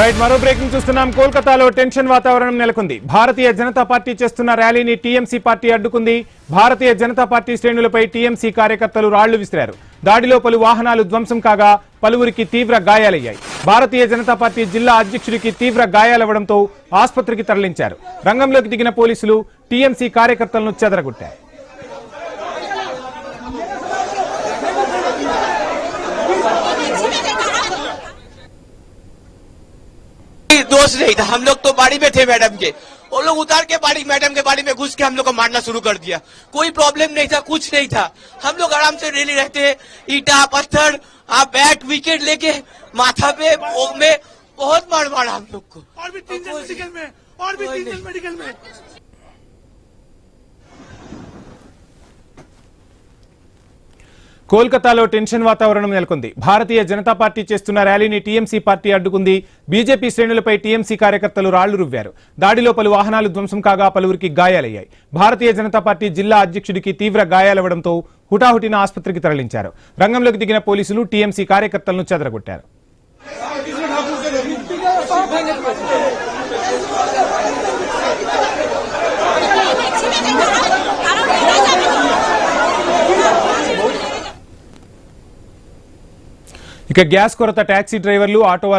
Right మరో breaking చూస్తున్నాం. కోల్కతాలో టెన్షన్ వాతావరణం నెలకొంది. భారతీయ జనతా పార్టీ చేస్తున్న ర్యాలీని TMC party అడ్డుకుంది. Bharatiya Janata party శ్రేణులపై టీఎంసీ కార్యకర్తలు రాళ్లు విసిరారు. దాడిలో పలు వాహనాలు ధ్వంసం కాగా పలువురికి తీవ్ర గాయాలయ్యాయి. భారతీయ జనతా పార్టీ జిల్లా అధ్యక్షుడికి తీవ్ర గాయాలవ్వడంతో ఆసుపత్రికి తరలించారు. రంగంలోకి దిగిన పోలీసులు టీఎంసీ కార్యకర్తలను చెదరగొట్టారు. दोष नहीं था, हम लोग तो बाड़ी में थे मैडम के, वो लोग उतार के बाड़ी मैडम के बाड़ी में घुस के हम लोग को मारना शुरू कर दिया। कोई प्रॉब्लम नहीं था, कुछ नहीं था, हम लोग आराम से रैली रहते। ईटा पत्थर बैट विकेट लेके माथा पे भोग में बहुत मार मारा हम लोग को। और भी 3 जन मेडिकल में, और भी 3 जन मेडिकल में। కోల్కతాలో టెన్షన్ వాతావరణం నెలకొంది. భారతీయ జనతా పార్టీ చేస్తున్న ర్యాలీని టీఎంసీ పార్టీ అడ్డుకుంది. బీజేపీ శ్రేణులపై టీఎంసీ కార్యకర్తలు రాళ్లు రువ్వారు. దాడిలో పలు వాహనాలు ధ్వంసం కాగా పలువురికి గాయాలయ్యాయి. భారతీయ జనతా పార్టీ జిల్లా అధ్యక్షుడికి తీవ్ర గాయాలవ్వడంతో హుటాహుటిన ఆసుపత్రికి తరలించారు. రంగంలోకి దిగిన పోలీసులు టీఎంసీ కార్యకర్తలను చెదరగొట్టారు. ఇక గ్యాస్ కొరత, టాక్సీ డ్రైవర్లు, ఆటో